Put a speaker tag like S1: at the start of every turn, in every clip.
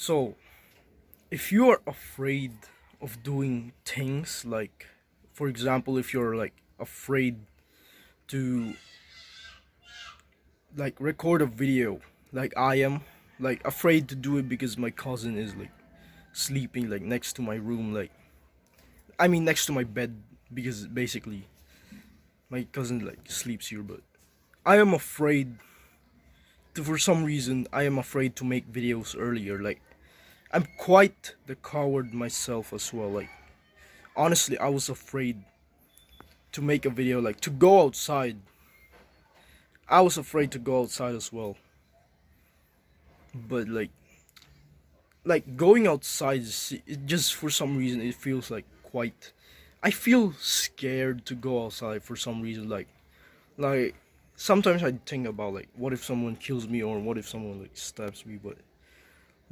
S1: So, if you are afraid of doing things like, for example, if you're like afraid to like record a video, like I am, like afraid to do it because my cousin is like sleeping like next to my room, like I mean next to my bed, because basically my cousin like sleeps here, but I am afraid to, for some reason, I am afraid to make videos earlier. Like I'm quite the coward myself as well. Like honestly, I was afraid to make a video, like to go outside. I was afraid to go outside as well. But like going outside it just for some reason it feels like quite, I feel scared to go outside for some reason. Like sometimes I think about like what if someone kills me, or what if someone like stabs me, but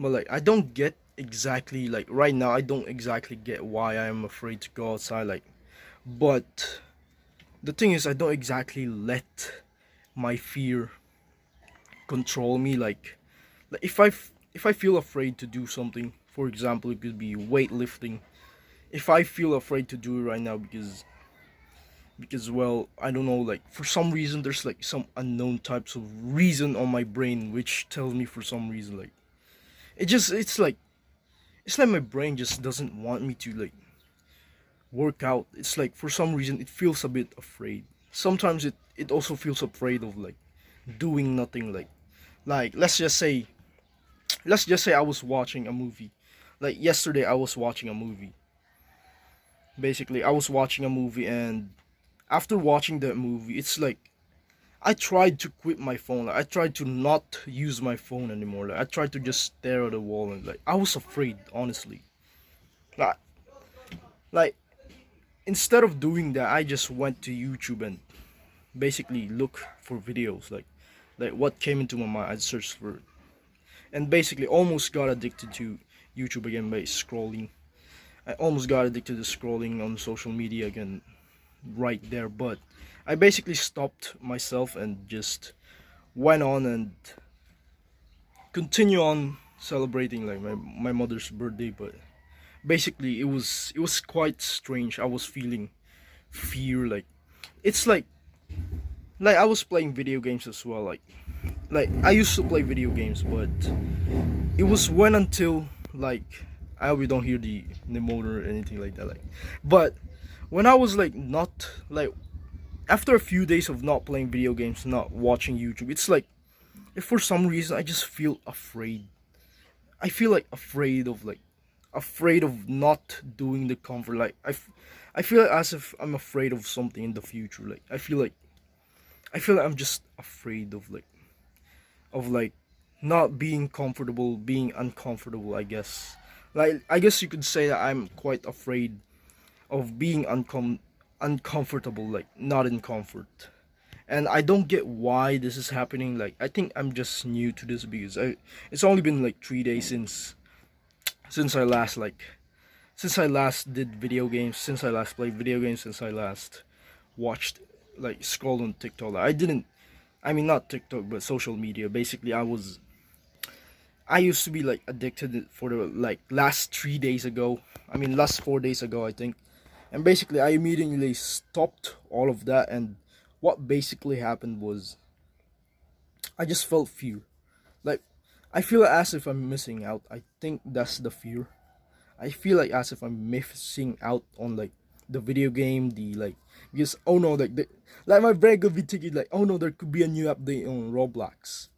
S1: like I don't get exactly, like right now I don't exactly get why I am afraid to go outside. Like, but the thing is, I don't exactly let my fear control me. Like if I feel afraid to do something, for example, it could be weightlifting. If I feel afraid to do it right now because well, I don't know, like for some reason there's like some unknown types of reason on my brain which tells me for some reason, like it's like my brain just doesn't want me to like work out. It's like for some reason it feels a bit afraid. Sometimes it also feels afraid of like doing nothing. Like let's just say I was watching a movie. Like yesterday I was watching a movie. Basically, I was watching a movie, and after watching that movie, it's like I tried to quit my phone. Like, I tried to not use my phone anymore. Like I tried to just stare at the wall, and like I was afraid, honestly. Like like instead of doing that, I just went to YouTube and basically look for videos, like what came into my mind. I searched for it, and basically almost got addicted to YouTube again by scrolling. I almost got addicted to scrolling on social media again right there, but I basically stopped myself and just went on and continue on celebrating like my mother's birthday. But basically it was quite strange. I was feeling fear. Like it's like I was playing video games as well. Like I used to play video games, but it was when until like I hope you don't hear the motor or anything like that. Like, but when I was like not like after a few days of not playing video games, not watching YouTube, it's like if for some reason I just feel afraid. I feel like afraid of not doing the comfort. Like I feel as if I'm afraid of something in the future. Like I feel like I'm just afraid of like not being comfortable, being uncomfortable, I guess. Like I guess you could say that I'm quite afraid of being uncomfortable, like not in comfort. And I don't get why this is happening. Like I think I'm just new to this because it's only been like 3 days since I last like since I last did video games, since I last played video games, since I last watched like scrolled on TikTok. Like, I didn't, I mean not TikTok but social media. Basically I used to be like addicted for the like last 3 days ago. I mean last 4 days ago I think. And basically I immediately stopped all of that, and what basically happened was I just felt fear. Like I feel as if I'm missing out. I think that's the fear. I feel like as if I'm missing out on like the video game, the like because oh no, like my brain could be thinking like oh no, there could be a new update on Roblox.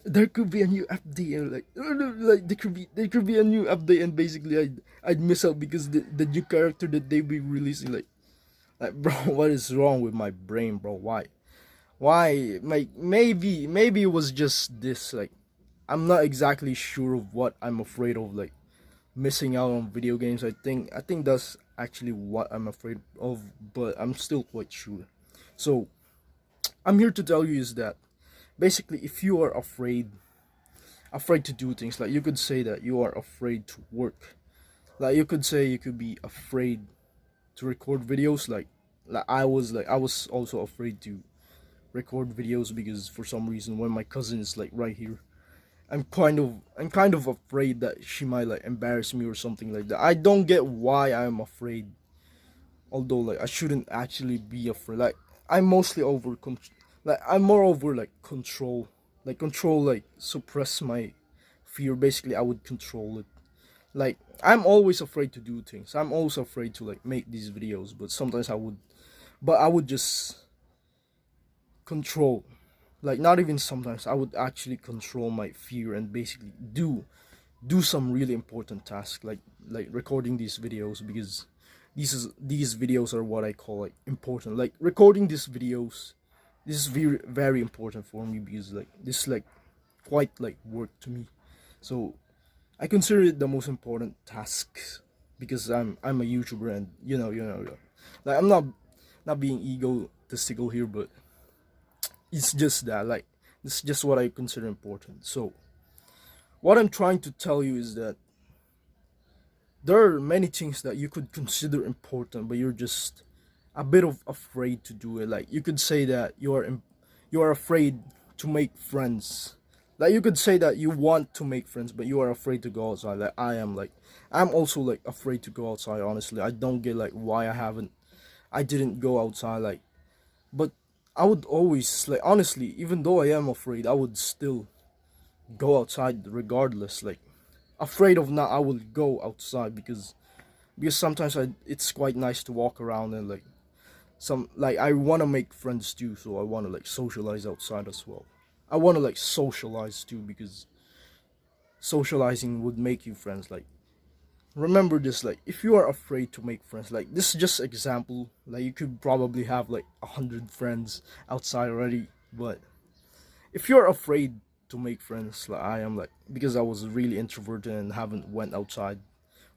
S1: There could be a new update, and like oh no, like there could be a new update, and basically I'd miss out because the new character that they be releasing, like bro, what is wrong with my brain, bro? Why like maybe it was just this, like I'm not exactly sure of what I'm afraid of, like missing out on video games. I think that's actually what I'm afraid of, but I'm still quite sure. So I'm here to tell you is that basically if you are afraid to do things, like you could say that you are afraid to work, like you could say you could be afraid to record videos, like I was also afraid to record videos because for some reason when my cousin is like right here, I'm kind of afraid that she might like embarrass me or something like that. I don't get why I'm afraid. Although like I shouldn't actually be afraid. Like I'm mostly like I'm more over like control. Like control like suppress my fear. Basically I would control it. Like I'm always afraid to do things. I'm always afraid to like make these videos, but sometimes I would just control. Like not even sometimes, I would actually control my fear and basically do some really important task like recording these videos, because these videos are what I call like important. Like recording these videos, this is very very important for me, because like this is like quite like work to me. So I consider it the most important task, because I'm a YouTuber, and like I'm not being egotistical here, but it's just that like this is just what I consider important. So what I'm trying to tell you is that there are many things that you could consider important, but you're just a bit of afraid to do it. Like you could say that you are afraid to make friends. Like you could say that you want to make friends, but you are afraid to go outside. Like I am. Like I'm also like afraid to go outside. Honestly, I don't get like why I didn't go outside. Like, but I would always like, honestly, even though I am afraid, I would still go outside regardless. Like afraid of not, I will go outside, because sometimes it's quite nice to walk around, and like I want to make friends too, so I want to like socialize outside as well. I want to like socialize too, because socializing would make you friends. Like remember this, like if you are afraid to make friends, like this is just example, like you could probably have like 100 friends outside already, but if you're afraid to make friends like I am, like because I was really introverted and haven't went outside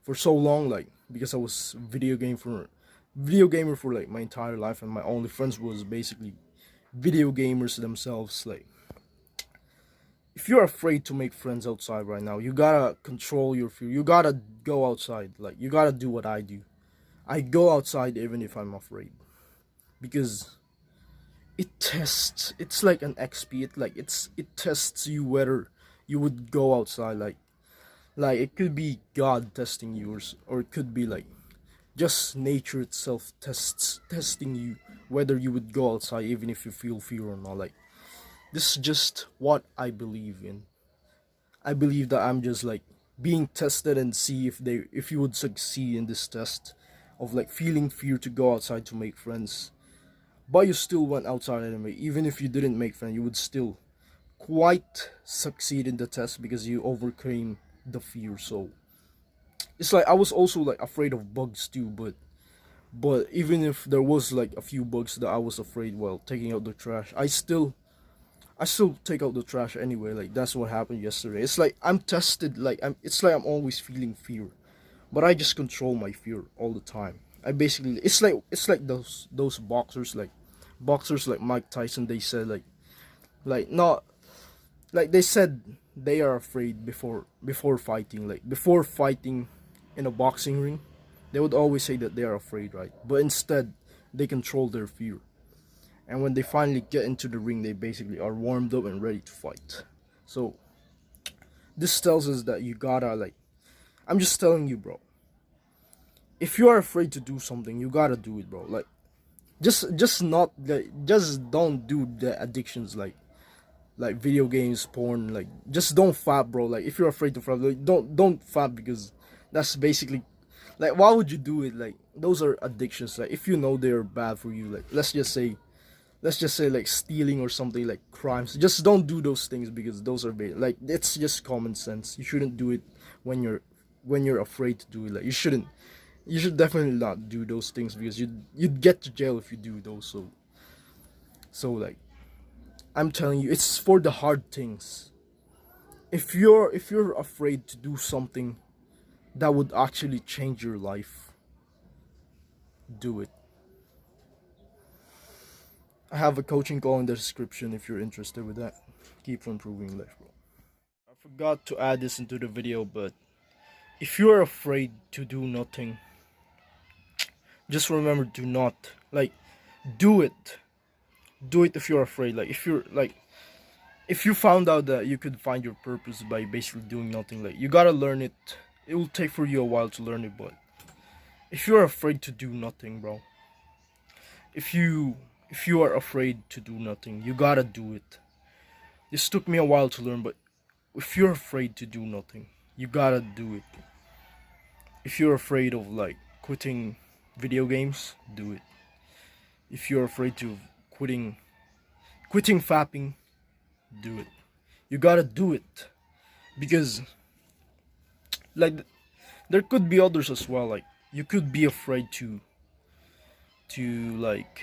S1: for so long, like because I was video gamer for like my entire life, and my only friends was basically video gamers themselves. Like if you're afraid to make friends outside right now, you gotta control your fear. You gotta go outside. Like you gotta do what I do. I go outside even if I'm afraid, because it tests. It's like an XP. It tests you whether you would go outside. Like it could be God testing you, or it could be like just nature itself testing you whether you would go outside even if you feel fear or not. Like this is just what I believe in. I believe that I'm just like being tested and see if you would succeed in this test of like feeling fear to go outside to make friends. But you still went outside anyway. Even if you didn't make friends, you would still quite succeed in the test because you overcame the fear. So it's like I was also like afraid of bugs too, but even if there was like a few bugs that I was afraid while taking out the trash, I still take out the trash anyway. Like that's what happened yesterday. It's like I'm tested. Like it's like I'm always feeling fear, but I just control my fear all the time. I basically it's like those boxers like Mike Tyson. They said like not like they said they are afraid before fighting. Like before fighting in a boxing ring, they would always say that they are afraid, right? But instead, they control their fear. And when they finally get into the ring, they basically are warmed up and ready to fight. So this tells us that you gotta like, I'm just telling you, bro, if you are afraid to do something, you gotta do it, bro. Like just not like, just don't do the addictions like video games, porn. Like just don't fap, bro. Like if you're afraid to fap, like, don't fap, because that's basically like, why would you do it? Like those are addictions. Like if you know they're bad for you, like let's just say like stealing or something, like crimes, just don't do those things, because those are bad. Like it's just common sense. You shouldn't do it when you're afraid to do it. Like you should definitely not do those things, because you'd get to jail if you do those. So like I'm telling you, it's for the hard things. If you're afraid to do something that would actually change your life, do it. I have a coaching call in the description if you're interested with that. Keep improving life, bro. I forgot to add this into the video, but if you're afraid to do nothing, just remember, do not like do it. Do it if you're afraid. Like if you're like if you found out that you could find your purpose by basically doing nothing, like you gotta learn it. It will take for you a while to learn it, but if you're afraid to do nothing, bro, if you if you are afraid to do nothing, you gotta do it. This took me a while to learn, but if you're afraid to do nothing, you gotta do it. If you're afraid of like quitting video games, do it. If you're afraid to quitting fapping, do it. You gotta do it because like there could be others as well. Like you could be afraid to like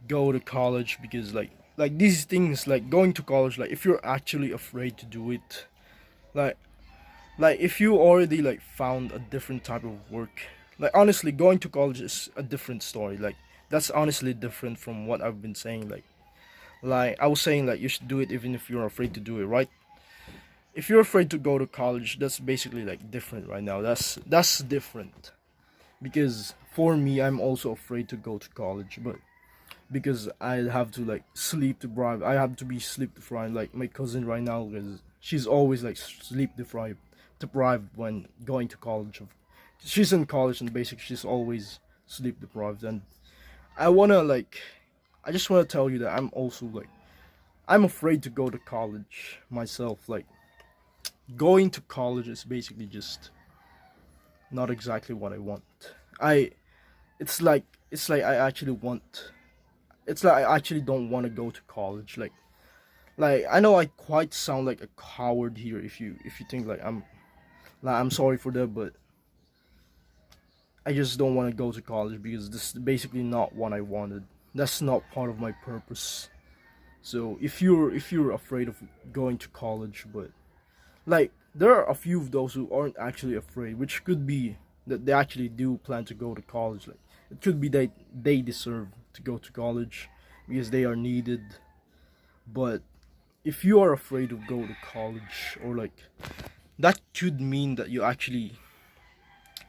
S1: go to college because like these things like going to college, like if you're actually afraid to do it, like like if you already like found a different type of work, like honestly going to college is a different story. Like that's honestly different from what I've been saying. Like I was saying, like you should do it even if you're afraid to do it, right? If you're afraid to go to college, that's basically like different right now. That's different because for me, I'm also afraid to go to college, but because I have to like sleep deprived, I have to be sleep deprived. Like my cousin right now, because she's always like sleep deprived when going to college. She's in college and basically she's always sleep deprived, and I wanna like, I just wanna tell you that I'm also like, I'm afraid to go to college myself. Like going to college is basically just not exactly what I want. I it's like I actually want. It's like I actually don't want to go to college. Like I know I quite sound like a coward here if you think like I'm sorry for that, but I just don't want to go to college because this is basically not what I wanted. That's not part of my purpose. So if you're afraid of going to college, but like there are a few of those who aren't actually afraid, which could be that they actually do plan to go to college. Like it could be that they deserve to go to college because they are needed. But if you are afraid of go to college, or like that could mean that you actually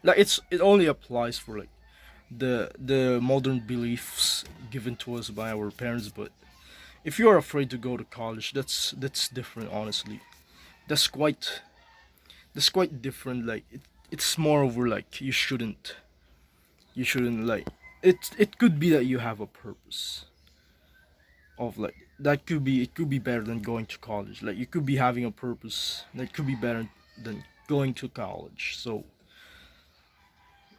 S1: like it only applies for like the modern beliefs given to us by our parents. But if you are afraid to go to college, that's different, honestly. That's quite that's quite different. Like it's more over like you shouldn't like it could be that you have a purpose of like that could be, it could be better than going to college. Like you could be having a purpose that could be better than going to college. So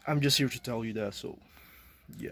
S1: I'm just here to tell you that. So yeah.